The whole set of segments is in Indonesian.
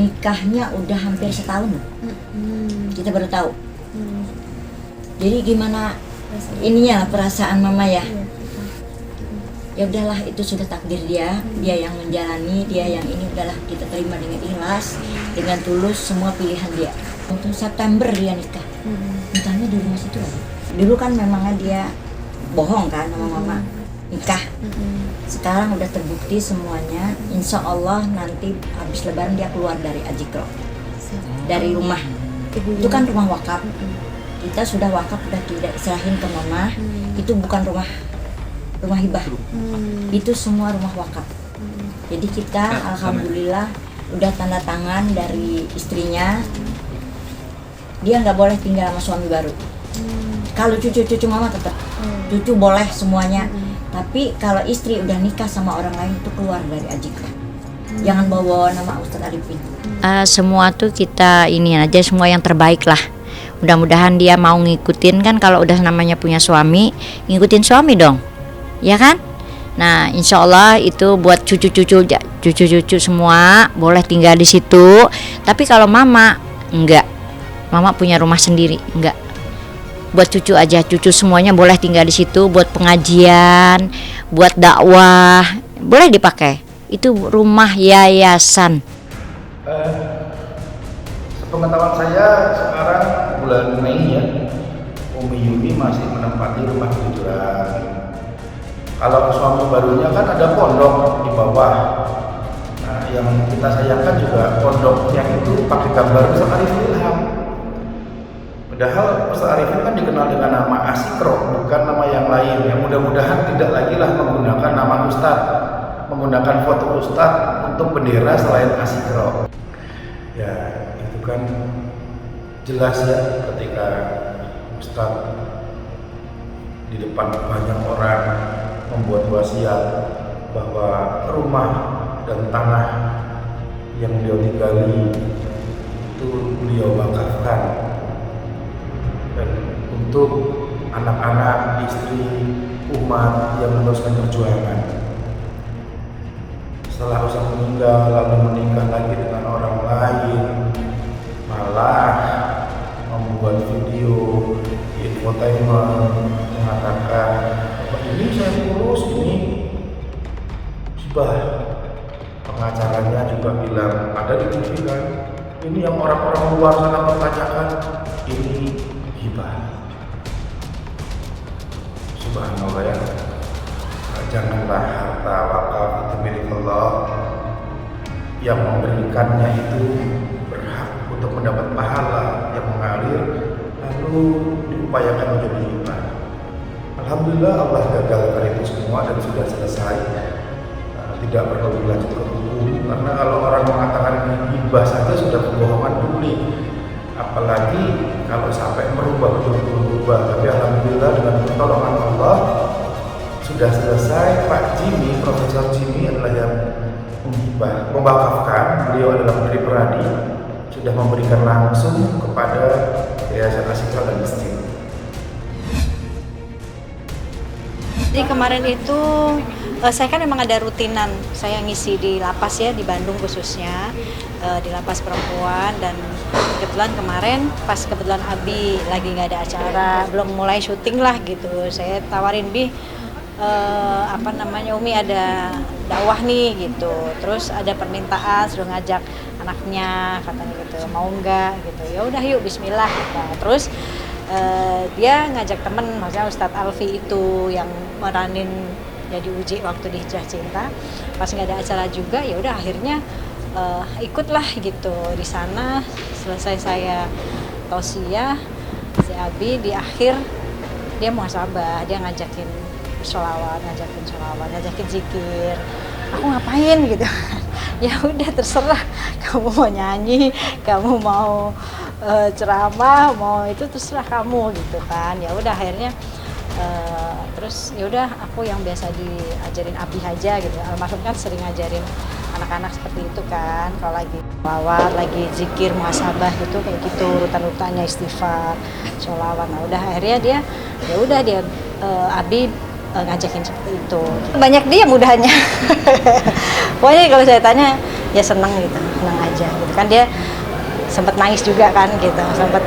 nikahnya udah hampir setahun. Kita baru tahu. Jadi gimana ininya perasaan mama ya? Ya udahlah, itu sudah takdir dia, dia yang menjalani, dia yang ini, udahlah kita terima dengan ikhlas, dengan tulus semua pilihan dia. Waktu September dia nikah, nikahnya di rumah situ aja. Dulu kan memangnya dia bohong kan sama mama, nikah. Sekarang udah terbukti semuanya, insya Allah nanti habis lebaran dia keluar dari Ajikro, dari rumah. Itu kan rumah wakaf, kita sudah wakaf, udah tidak serahin ke mama, itu bukan rumah hibah, itu semua rumah wakaf. Jadi kita alhamdulillah udah tanda tangan dari istrinya, dia nggak boleh tinggal sama suami baru. Kalau cucu mama tetap, cucu boleh semuanya, tapi kalau istri udah nikah sama orang lain itu keluar dari Ajikro. Jangan bawa nama Ustadz Arifin. Semua tuh kita ini aja, semua yang terbaik lah. Mudah-mudahan dia mau ngikutin, kan kalau udah namanya punya suami, ngikutin suami dong. Ya kan? Nah, insya Allah itu buat cucu-cucu semua boleh tinggal di situ. Tapi kalau mama enggak, mama punya rumah sendiri, enggak. Buat cucu aja, cucu semuanya boleh tinggal di situ buat pengajian, buat dakwah, boleh dipakai. Itu rumah yayasan. Sepengetahuan saya sekarang bulan Mei ya, Umi Yuni masih menempati rumah hiburan. Kalau suami barunya kan ada pondok di bawah. Nah, yang kita sayangkan juga pondok yang itu pakai gambar Ustadz Arifin Ilham. Padahal Ustadz Arifin kan dikenal dengan nama Asikro, bukan nama yang lain. Yang mudah-mudahan tidak lagi lah menggunakan nama Ustadz, menggunakan foto Ustadz untuk bendera selain Asikro. Ya, itu kan jelas ya ketika Ustadz di depan banyak orang membuat wasiat bahwa rumah dan tanah yang beliau tinggali itu beliau wakafkan, dan untuk anak-anak, istri, umat yang meneruskan perjuangan. Setelah Ustadz meninggal lalu menikah lagi dengan orang lain, malah membuat video di infotainment mengatakan ini saya urus, ini hibah. Pengacaranya juga bilang ada di TV kan, ini yang orang-orang luar sana pertanyakan, ini hibah. Subhanallah ya. Janganlah harta wakaf itu milik Allah, yang memberikannya itu berhak untuk mendapat pahala yang mengalir lalu diupayakan menjadi hibah. Alhamdulillah Allah gagalkan itu semua dan sudah selesai. Tidak perlu dilanjut ke hukum, karena kalau orang mengatakan hibah saja sudah kebohongan publik, apalagi kalau sampai merubah betul-betul berubah. Tapi alhamdulillah dengan pertolongan Allah sudah selesai. Pak Jimmy, Profesor Jimmy adalah yang mewakafkan. Beliau adalah Menteri Peradi, sudah memberikan langsung kepada Yayasan Asikro dan Istri. Jadi kemarin itu saya kan memang ada rutinan, saya ngisi di lapas ya, di Bandung khususnya, di lapas perempuan. Dan kebetulan kemarin pas kebetulan Abi lagi nggak ada acara, belum mulai syuting lah gitu, saya tawarin Bi, Umi ada dakwah nih gitu, terus ada permintaan suruh ngajak anaknya, katanya gitu, mau nggak gitu. Ya udah yuk, Bismillah. Nah, terus dia ngajak temen, maksudnya Ustadz Alfi itu yang meranin jadi uji waktu di Hijrah Cinta. Pas nggak ada acara juga, ya udah akhirnya ikutlah gitu di sana. Selesai saya tausiah, si Abi di akhir dia muhasabah, dia ngajakin sholawat, ngajakin zikir. Aku ngapain gitu? Ya udah terserah, kamu mau nyanyi, kamu mau ceramah, mau itu terserah kamu gitu kan. Ya udah akhirnya terus ya udah aku yang biasa diajarin Abi aja gitu. Almarhum kan sering ngajarin anak-anak seperti itu kan, kalau lagi sholawat, lagi zikir, muhasabah gitu, kayak gitu urutan-urutannya, istighfar, sholawat. Nah udah akhirnya dia Abi ngajakin seperti itu. Banyak dia mudahnya. Pokoknya kalau saya tanya ya seneng gitu, seneng aja gitu kan. Dia sempat nangis juga kan gitu, sempat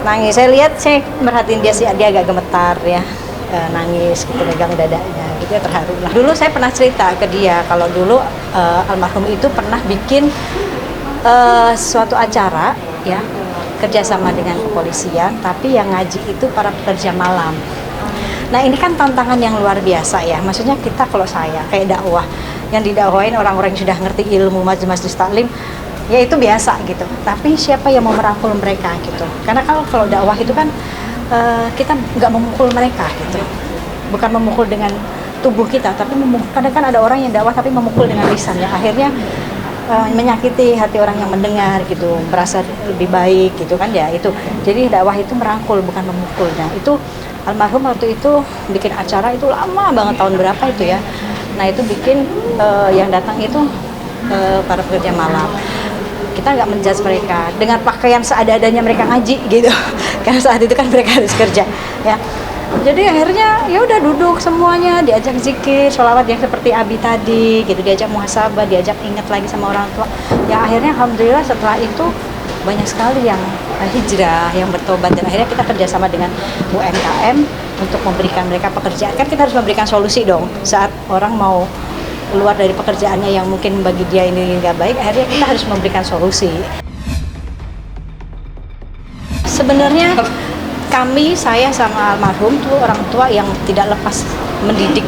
nangis. Saya lihat, saya merhatiin dia sih, dia agak gemetar ya, nangis gitu, pegang dadanya gitu ya, terharu lah. Dulu saya pernah cerita ke dia kalau dulu almarhum itu pernah bikin suatu acara ya, kerjasama dengan kepolisian, tapi yang ngaji itu para pekerja malam. Nah ini kan tantangan yang luar biasa ya, maksudnya kita kalau saya kayak dakwah, yang didakwain orang-orang yang sudah ngerti ilmu majelis taklim, ya itu biasa gitu, tapi siapa yang mau merangkul mereka gitu, karena kalau dakwah itu kan kita nggak memukul mereka gitu, bukan memukul dengan tubuh kita, tapi kadang kan ada orang yang dakwah tapi memukul dengan lisan, yang akhirnya menyakiti hati orang yang mendengar gitu, merasa lebih baik gitu kan ya. Itu jadi dakwah itu merangkul bukan memukul. Nah itu almarhum waktu itu bikin acara itu lama banget, tahun berapa itu ya. Nah itu bikin yang datang itu para pekerja malam. Kita nggak menjudge mereka dengan pakaian seadanya mereka ngaji gitu, karena saat itu kan mereka harus kerja ya. Jadi akhirnya ya udah duduk semuanya, diajak zikir, sholawat yang seperti Abi tadi gitu, diajak muhasabah, diajak ingat lagi sama orang tua. Ya akhirnya alhamdulillah setelah itu banyak sekali yang hijrah, yang bertobat, dan akhirnya kita kerjasama dengan UMKM untuk memberikan mereka pekerjaan. Kan kita harus memberikan solusi dong saat orang mau keluar dari pekerjaannya yang mungkin bagi dia ini nggak baik, akhirnya kita harus memberikan solusi. Sebenarnya saya sama almarhum tuh orang tua yang tidak lepas mendidik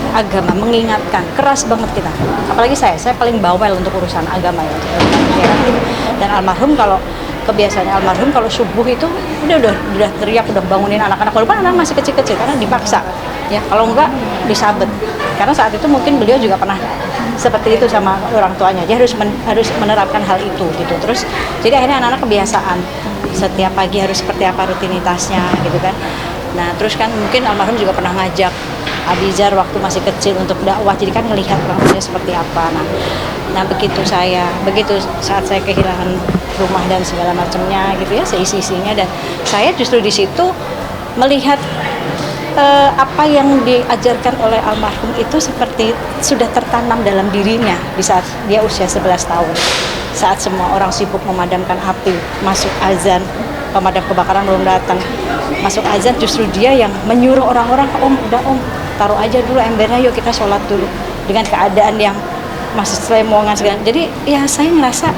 agama, mengingatkan, keras banget kita. Apalagi saya paling bawel untuk urusan agama ya. Dan almarhum kalau kebiasaannya almarhum kalau subuh itu udah teriak, udah bangunin anak-anak, walaupun anak masih kecil-kecil karena dipaksa. Ya, kalau enggak disabet. Karena saat itu mungkin beliau juga pernah seperti itu sama orang tuanya. Dia harus menerapkan hal itu gitu. Terus jadi akhirnya anak-anak kebiasaan. Setiap pagi harus seperti apa rutinitasnya gitu kan. Nah, terus kan mungkin almarhum juga pernah ngajak Abizar waktu masih kecil untuk dakwah. Jadi kan ngelihat orang tuanya seperti apa. Nah, begitu saat saya kehilangan rumah dan segala macamnya gitu ya, seisi-isinya, dan saya justru di situ melihat apa yang diajarkan oleh almarhum itu seperti sudah tertanam dalam dirinya di saat dia usia 11 tahun. Saat semua orang sibuk memadamkan api, masuk azan, pemadam kebakaran belum datang, masuk azan, justru dia yang menyuruh orang-orang, udah taruh aja dulu embernya, yuk kita sholat dulu, dengan keadaan yang masih selemongan segala. Jadi ya saya ngerasa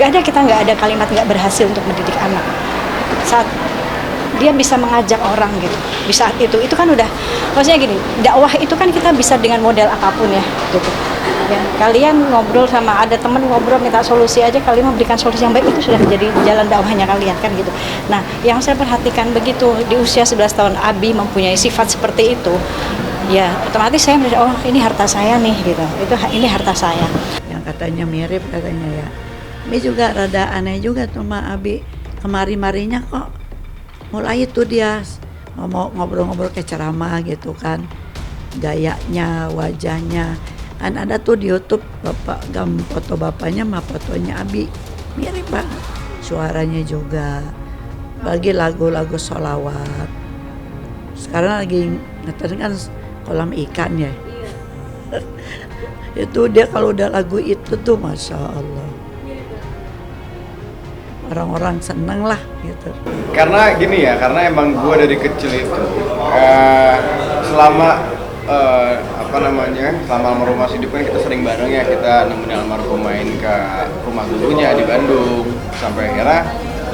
kita nggak ada kalimat nggak berhasil untuk mendidik anak. Saat dia bisa mengajak orang gitu, di saat itu kan udah, maksudnya gini, dakwah itu kan kita bisa dengan model apapun ya gitu. Ya, kalian ngobrol sama ada teman ngobrol minta solusi aja, kalian memberikan solusi yang baik, itu sudah menjadi jalan dakwahnya kalian kan gitu. Nah, yang saya perhatikan begitu di usia 11 tahun Abi mempunyai sifat seperti itu, ya otomatis saya merasa, oh ini harta saya nih gitu. Ini harta saya. Yang katanya mirip katanya ya. Ini juga rada aneh juga tuh sama Abi. Kemari-marinya kok mulai itu dia ngobrol-ngobrol kayak ceramah gitu kan. Gayanya, wajahnya. Kan ada tuh di YouTube foto bapaknya sama fotonya Abi, mirip banget. Suaranya juga, bagi lagu-lagu sholawat. Sekarang lagi ngetren kan kolam ikan ya. Itu dia kalau udah lagu itu tuh Masya Allah, orang-orang seneng lah gitu. Karena gini ya, karena emang gue dari kecil itu selama selama almarhum masih hidup kan kita sering bareng ya, kita nemenin almarhum main ke rumah gurunya di Bandung, sampai akhirnya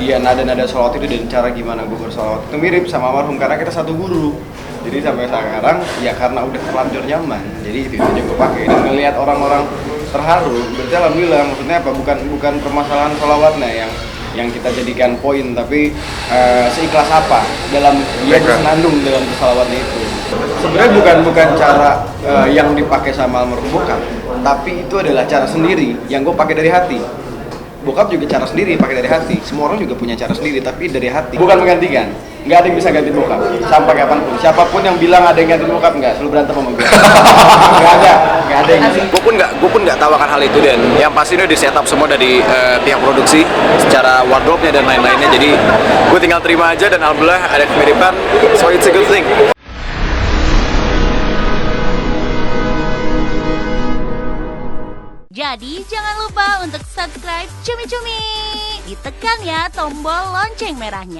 dia nada-nada sholawat itu dan cara gimana gue bersolawat itu mirip sama almarhum karena kita satu guru. Jadi sampai sekarang ya karena udah terlanjur nyaman, jadi itu aja gue pakai dan ngelihat orang-orang terharu, berarti alhamdulillah. Maksudnya apa, bukan permasalahan sholawatnya yang kita jadikan poin, tapi seikhlas apa dalam dia bersenandung dalam sholawatnya itu. Sebenarnya bukan cara yang dipakai sama almarhum bokap, tapi itu adalah cara sendiri yang gue pakai dari hati. Bokap juga cara sendiri pakai dari hati. Semua orang juga punya cara sendiri, tapi dari hati. Bukan menggantikan. Nggak ada yang bisa ganti bokap. Sampai kapanpun. Siapapun yang bilang ada yang ganti bokap, nggak. Selalu berantem sama gue. Nggak ada yang ganti. Gue pun nggak tahu akan hal itu, dan yang pasti ini di setup semua dari pihak produksi secara wardrobe-nya dan lain-lainnya. Jadi gue tinggal terima aja, dan alhamdulillah ada kemiripan. So it's a good thing. Jadi jangan lupa untuk subscribe Cumi Cumi. Ditekan ya tombol lonceng merahnya.